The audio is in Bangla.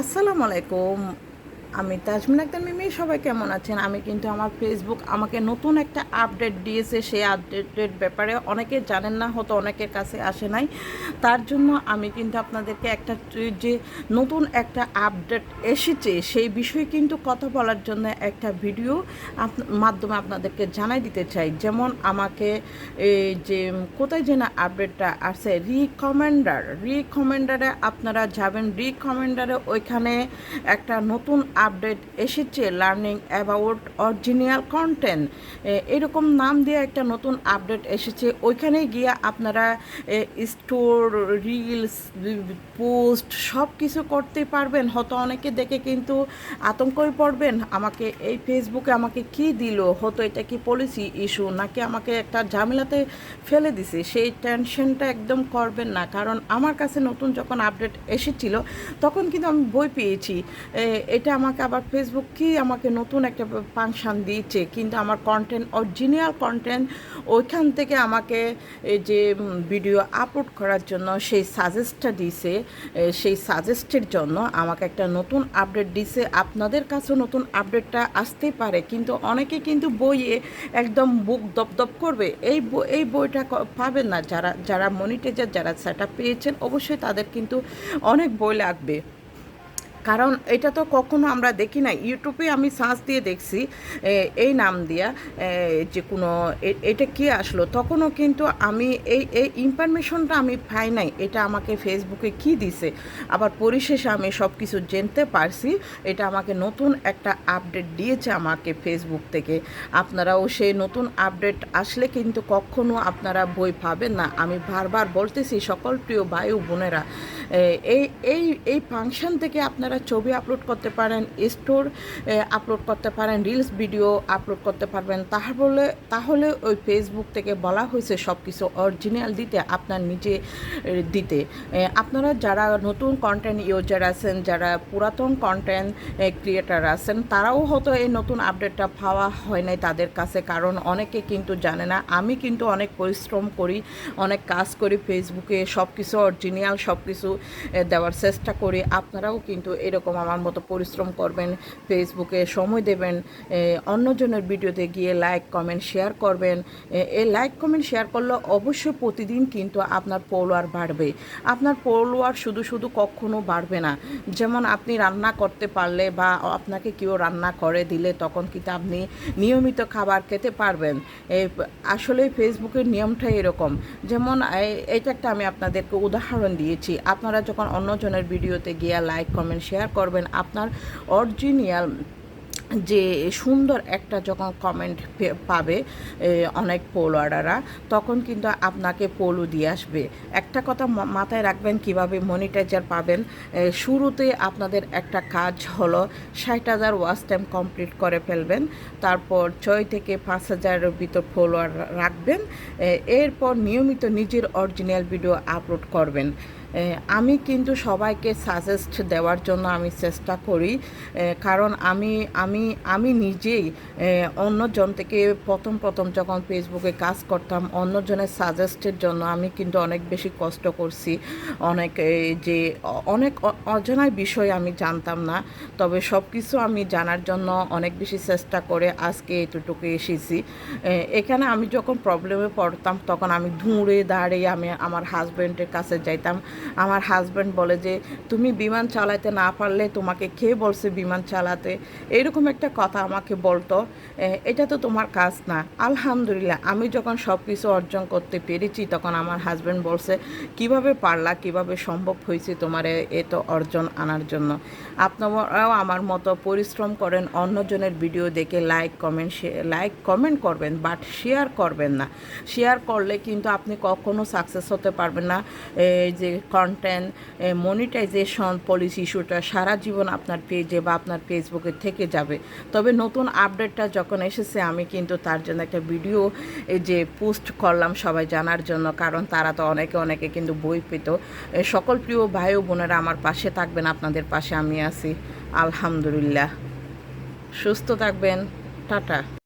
আসসালামু আলাইকুম। আমি তাজমিন আক্তার মিমি। সবাই কেমন আছেন? আমি কিন্তু আমার ফেসবুক আমাকে নতুন একটা আপডেট দিয়েছে। সেই আপডেটের ব্যাপারে অনেকে জানেন না, হয়তো অনেকের কাছে আসে নাই। তার জন্য আমি কিন্তু আপনাদেরকে একটা যে নতুন একটা আপডেট এসেছে সেই বিষয়ে কিন্তু কথা বলার জন্য একটা ভিডিও মাধ্যমে আপনাদেরকে জানাই দিতে চাই। যেমন আমাকে এই যে কোথায় যেন আপডেটটা আসছে, রিকমেন্ডারে আপনারা যাবেন। রিকমেন্ডারে ওইখানে একটা নতুন আপডেট এসেছে, লার্নিং অ্যাবাউট অরিজিনাল কন্টেন্ট, এরকম নাম দিয়ে একটা নতুন আপডেট এসেছে। ওইখানে গিয়ে আপনারা স্টোর, রিলস, পোস্ট সব কিছু করতে পারবেন। হয়তো অনেকে দেখে কিন্তু আতঙ্কই পড়বেন, আমাকে এই ফেসবুকে আমাকে কি দিল, হয়তো এটা কি পলিসি ইস্যু নাকি আমাকে একটা ঝামেলাতে ফেলে দিছে। সেই টেনশনটা একদম করবেন না, কারণ আমার কাছে নতুন যখন আপডেট এসেছিল তখন কিন্তু আমি বই পেয়েছি। এটা আমাকে আবার ফেসবুক কি আমাকে নতুন একটা ফাংশন দিয়েছে, কিন্তু আমার কন্টেন্ট, অরিজিনাল কন্টেন্ট, ওইখান থেকে আমাকে এই যে ভিডিও আপলোড করার জন্য সেই সাজেস্টটা দিছে। সেই সাজেস্টের জন্য আমাকে একটা নতুন আপডেট দিছে। আপনাদের কাছেও নতুন আপডেটটা আসতেই পারে, কিন্তু অনেকে কিন্তু বইয়ে একদম বুক দপদপ করবে। এই বইটা পাবেন না। যারা যারা মনিটাইজার, যারা সেট আপ পেয়েছেন, অবশ্যই তাদের কিন্তু অনেক বই লাগবে। কারণ এটা তো কখনো আমরা দেখি না। ইউটিউবে আমি সার্চ দিয়ে দেখছি এই নাম দিয়া, যে কোনো এটা কি আসলো, তখনও কিন্তু আমি এই ইনফরমেশনটা আমি পাই নাই। এটা আমাকে ফেসবুকে কি দিছে, আবার পরিশেষে আমি সব কিছু জানতে পারছি। এটা আমাকে নতুন একটা আপডেট দিয়েছে আমাকে ফেসবুক থেকে। আপনারাও সেই নতুন আপডেট আসলে কিন্তু কখনো আপনারা বই পাবেন না। আমি বারবার বলতেছি সকল প্রিয় ভাই ও বোনেরা, এই এই এই ফাংশন থেকে আপনারা ছবি আপলোড করতে পারেন, স্টোর আপলোড করতে পারেন, রিলস ভিডিও আপলোড করতে পারবেন। তাহলে ওই ফেসবুক থেকে বলা হয়েছে সব কিছু অরিজিনাল দিতে, আপনার নিজে দিতে। আপনারা যারা নতুন কন্টেন্ট ইউজার আছেন, যারা পুরাতন কন্টেন্ট ক্রিয়েটার আছেন, তারাও হয়তো এই নতুন আপডেটটা পাওয়া হয় নাই তাদের কাছে, কারণ অনেকে কিন্তু জানে না। আমি কিন্তু অনেক পরিশ্রম করি, অনেক কাজ করি ফেসবুকে, সব কিছু অরিজিনাল সব কিছু দেওয়ার চেষ্টা করি। আপনারাও কিন্তু এরকম আমার মতো পরিশ্রম করবেন, ফেসবুকে সময় দেবেন, অন্যজনের ভিডিওতে গিয়ে লাইক কমেন্ট শেয়ার করবেন। এই লাইক কমেন্ট শেয়ার করলে অবশ্যই প্রতিদিন কিন্তু আপনার ফলোয়ার বাড়বে। আপনার ফলোয়ার শুধু শুধু কখনো বাড়বে না। যেমন আপনি রান্না করতে পারলে বা আপনাকে কেউ রান্না করে দিলে তখন কিন্তু আপনি নিয়মিত খাবার খেতে পারবেন। আসলে ফেসবুকের নিয়মটাই এরকম। যেমন এটা একটা আমি আপনাদেরকে উদাহরণ দিয়েছি। আপনারা যখন অন্যজনের ভিডিওতে গিয়ে লাইক কমেন্ট শেয়ার করবেন, আপনার অরিজিনাল যে সুন্দর একটা যখন কমেন্ট পাবে অনেক ফলোয়াররা, তখন কিন্তু আপনাকে ফলো দিয়ে আসবে। একটা কথা মাথায় রাখবেন, কিভাবে মনিটাইজার পাবেন। শুরুতে আপনাদের একটা কাজ হলো 60,000 ওয়াচ টাইম কমপ্লিট করে ফেলবেন, তারপর 6 থেকে 5,000-এর ভিতর ফলোয়ার রাখবেন। এরপর নিয়মিত নিজের অরিজিনাল ভিডিও আপলোড করবেন। আমি কিন্তু সবাইকে সাজেস্ট দেওয়ার জন্য আমি চেষ্টা করি, কারণ আমি আমি আমি নিজেই অন্যজন থেকে প্রথম যখন ফেসবুকে কাজ করতাম, অন্যজনের সাজেস্টের জন্য আমি কিন্তু অনেক বেশি কষ্ট করছি। অনেক যে অনেক অজানা বিষয় আমি জানতাম না, তবে সব কিছু আমি জানার জন্য অনেক বেশি চেষ্টা করে আজকে এতটুকু এসেছি। এখানে আমি যখন প্রবলেমে পড়তাম তখন আমি দূরে দাঁড়িয়ে আমি আমার হাজব্যান্ডের কাছে যাইতাম। আমার হাজব্যান্ড বলে যে, তুমি বিমান চালাতে না পারলে তোমাকে কে বলছে বিমান চালাতে, এরকম একটা কথা আমাকে বলতো। এটা তো তোমার কাজ না। আলহামদুলিল্লাহ, আমি যখন সব কিছু অর্জন করতে পেরেছি তখন আমার হাজব্যান্ড বলছে, কিভাবে পারলা, কিভাবে সম্ভব হয়েছে তোমার এত অর্জন আনার জন্য। আপনারাও আমার মতো পরিশ্রম করেন, অন্যজনের ভিডিও দেখে লাইক কমেন্ট করবেন, বাট শেয়ার করবেন না। শেয়ার করলে কিন্তু আপনি কখনো সাকসেস হতে পারবেন না। এই যে কন্টেন্ট মনিটাইজেশন পলিসি ইস্যুটা সারা জীবন আপনার পেজে বা আপনার ফেসবুকে থেকে যাবে। তবে নতুন আপডেটটা যখন এসেছে, আমি কিন্তু তার জন্য একটা ভিডিও যে পোস্ট করলাম সবাই জানার জন্য, কারণ তারা তো অনেকে কিন্তু বই পেত। সকল প্রিয় ভাই ও বোনেরা আমার পাশে থাকবেন, আপনাদের পাশে আমি আছি। আলহামদুলিল্লাহ। সুস্থ থাকবেন। টাটা।